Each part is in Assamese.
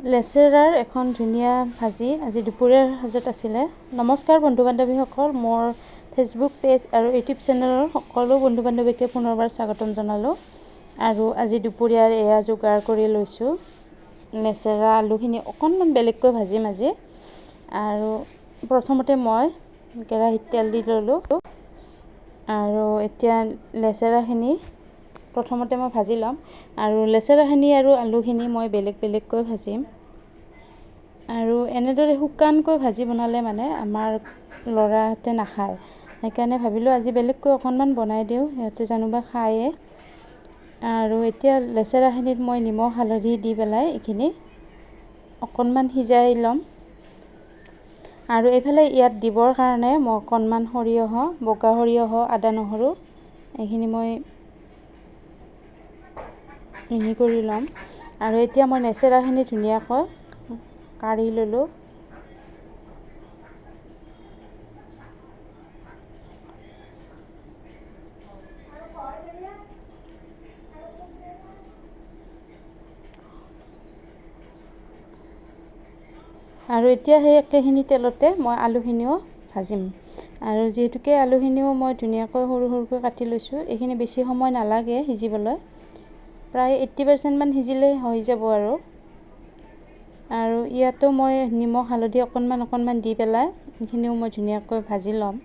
লেচেৰাৰ এখন ধুনীয়া ভাজি আজি দুপৰীয়াৰ সাজত আছিলে। নমস্কাৰ বন্ধু বান্ধৱীসকল, মোৰ ফেচবুক পেজ আৰু ইউটিউব চেনেলৰ সকলো বন্ধু বান্ধৱীকে পুনৰবাৰ স্বাগতম জনালোঁ। আৰু আজি দুপৰীয়াৰ এয়া যোগাৰ কৰি লৈছোঁ। লেচেৰা আলুখিনি অকণমান বেলেগকৈ ভাজিম আজি। আৰু প্ৰথমতে মই কেৰাহীত তেল দি ল'লোঁ আৰু এতিয়া লেচেৰাখিনি প্ৰথমতে মই ভাজি ল'ম। আৰু লেচেৰাখিনি আৰু আলুখিনি মই বেলেগ বেলেগকৈ ভাজিম। আৰু এনেদৰে শুকানকৈ ভাজি বনালে মানে আমাৰ ল'ৰাহঁতে নাখায়, সেইকাৰণে ভাবিলোঁ আজি বেলেগকৈ অকণমান বনাই দিওঁ, সিহঁতে জানোবা খায়ে। আৰু এতিয়া লেচেৰাখিনিত মই নিমখ হালধি দি পেলাই এইখিনি অকণমান সিজাই ল'ম। আৰু এইফালে ইয়াত দিবৰ কাৰণে মই অকণমান সৰিয়হ, বগা সৰিয়হ, আদা নহৰু এইখিনি মই মিহি কৰি ল'ম। আৰু এতিয়া মই লেচেৰাখিনি ধুনীয়াকৈ কাঢ়ি ল'লোঁ। আৰু এতিয়া সেই একেখিনি তেলতে মই আলুখিনিও ভাজিম। আৰু যিহেতুকে আলুখিনিও মই ধুনীয়াকৈ সৰু সৰুকৈ কাটি লৈছোঁ, এইখিনি বেছি সময় নালাগে সিজিবলৈ, প্ৰায় 80% মান সিজিলেই হৈ যাব। আৰু ইয়াতো মই নিমখ হালধি অকণমান দি পেলাই এইখিনিও মই ধুনীয়াকৈ ভাজি ল'ম।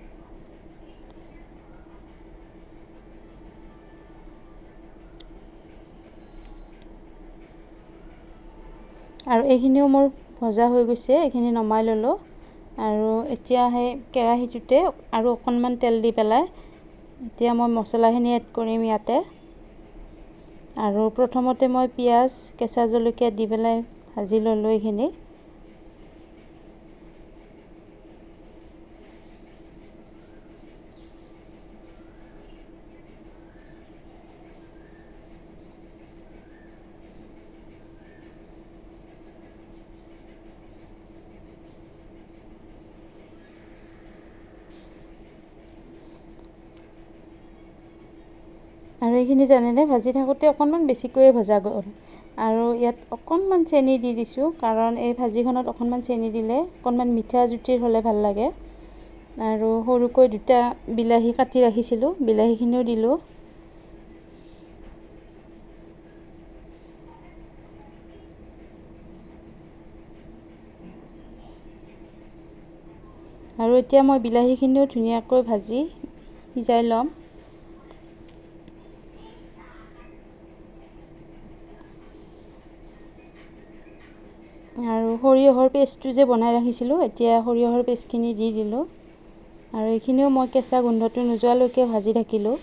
আৰু এইখিনিও মোৰ ভজা হৈ গৈছে, এইখিনি নমাই ল'লোঁ। আৰু এতিয়া সেই কেৰাহীটোতে আৰু অকণমান তেল দি পেলাই এতিয়া মই মছলাখিনি এড কৰিম ইয়াতে। আৰু প্ৰথমতে মই পিঁয়াজ, কেঁচা জলকীয়া দি পেলাই ভাজি ল'লোঁ এইখিনি। আৰু এইখিনি জানেনে, ভাজি থাকোঁতে অকণমান বেছিকৈয়ে ভজা গ'ল। আৰু ইয়াত অকণমান চেনি দি দিছোঁ, কাৰণ এই ভাজিখনত অকণমান চেনি দিলে অকণমান মিঠা জুতিৰ হ'লে ভাল লাগে। আৰু সৰুকৈ 2টা বিলাহী কাটি ৰাখিছিলোঁ, বিলাহীখিনিও দিলোঁ। আৰু এতিয়া মই বিলাহীখিনিও ধুনীয়াকৈ ভাজি সিজাই ল'ম। আৰু সৰিয়হৰ পেষ্টটো যে বনাই ৰাখিছিলোঁ, এতিয়া সৰিয়হৰ পেষ্টখিনি দি দিলোঁ। আৰু এইখিনিও মই কেঁচা গোন্ধটো নোযোৱালৈকে ভাজি থাকিলোঁ।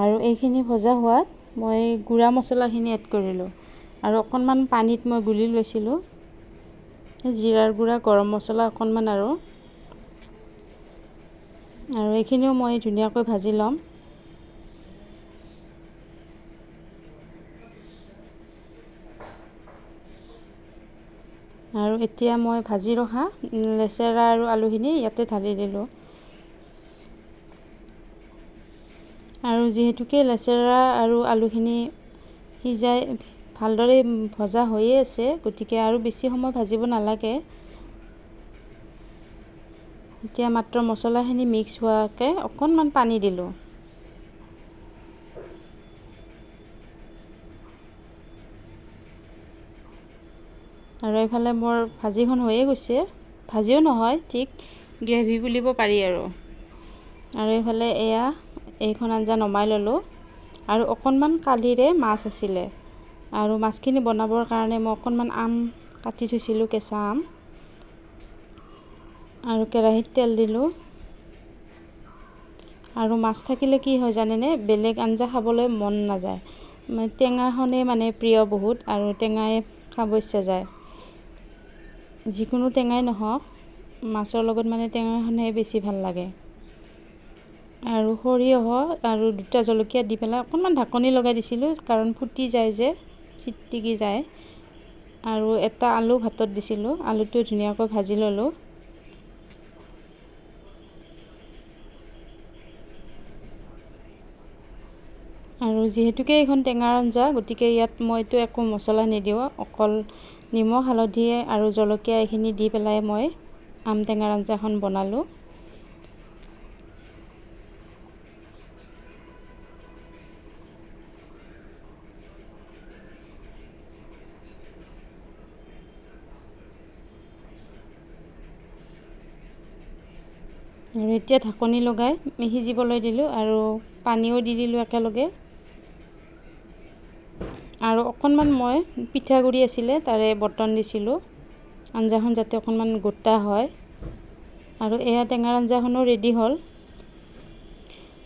আৰু এইখিনি ভজা হোৱাত মই গুড়া মছলাখিনি এড কৰিলোঁ। আৰু অকণমান পানীত মই গুলি লৈছিলোঁ জিৰাৰ গুড়া, গৰম মছলা অকণমান। আৰু এইখিনিও মই ধুনীয়াকৈ ভাজি ল'ম। আৰু এতিয়া মই ভাজি ৰখা লেচেৰা আৰু আলুখিনি ইয়াতে ঢালি দিলোঁ। আৰু যিহেতুকে লেচেৰা আৰু আলুখিনি সিজাই ভালদৰে ভজা হৈয়ে আছে, গতিকে আৰু বেছি সময় ভাজিব নালাগে। এতিয়া মাত্ৰ মছলাখিনি মিক্স হোৱাকৈ অকণমান পানী দিলোঁ। আৰু এইফালে মোৰ ভাজিখন হৈয়ে গৈছে, ভাজিও নহয়, ঠিক গ্ৰেভি বুলিব পাৰি। আৰু এইফালে এইখন আঞ্জা নমাই ল'লোঁ। আৰু অকণমান কালিৰে মাছ আছিলে, আৰু মাছখিনি বনাবৰ কাৰণে মই অকণমান আম কাটি থৈছিলোঁ, কেঁচা আম। আৰু কেৰাহীত তেল দিলোঁ। আৰু মাছ থাকিলে কি হয় জানেনে, বেলেগ আঞ্জা খাবলৈ মন নাযায়। টেঙাখনেই মানে প্ৰিয় বহুত, আৰু টেঙাই খাব ইচ্ছা যায়। যিকোনো টেঙাই নহওক, মাছৰ লগত মানে টেঙাখনেই বেছি ভাল লাগে। আৰু সৰিয়হ আৰু 2টা জলকীয়া দি পেলাই অকণমান ঢাকনি লগাই দিছিলোঁ, কাৰণ ফুটি যায় যে, চিটিকি যায়। আৰু এটা আলু ভাতত দিছিলোঁ, আলুটো ধুনীয়াকৈ ভাজি ল'লোঁ। আৰু যিহেতুকে এইখন টেঙাৰ আঞ্জা, গতিকে ইয়াত মইতো একো মছলা নিদিওঁ, অকল নিমখ হালধি আৰু জলকীয়া এইখিনি দি পেলাই মই আম টেঙাৰ আঞ্জাখন বনালোঁ। আৰু এতিয়া ঢাকনি লগাই সিজিবলৈ দিলোঁ আৰু পানীও দি দিলোঁ একেলগে। আৰু অকণমান মই পিঠাগুড়ি আছিলে তাৰে বৰ্তন দিছিলোঁ, আঞ্জাখন যাতে অকণমান গোটা হয়। আৰু এয়া টেঙাৰ আঞ্জাখনো ৰেডি হ'ল।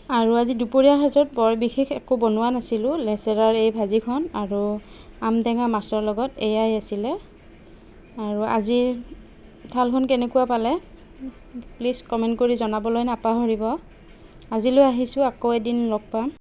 আৰু আজি দুপৰীয়াৰ সাজত বৰ বিশেষ একো বনোৱা নাছিলোঁ, লেচেৰাৰ এই ভাজিখন আৰু আম টেঙা মাছৰ লগত এয়াই আছিলে। আৰু আজিৰ থালখন কেনেকুৱা পালে প্লিজ কমেণ্ট কৰি জনাবলৈ নাপাহৰিব। আজিলৈ আহিছোঁ, আকৌ এদিন লগ পাম।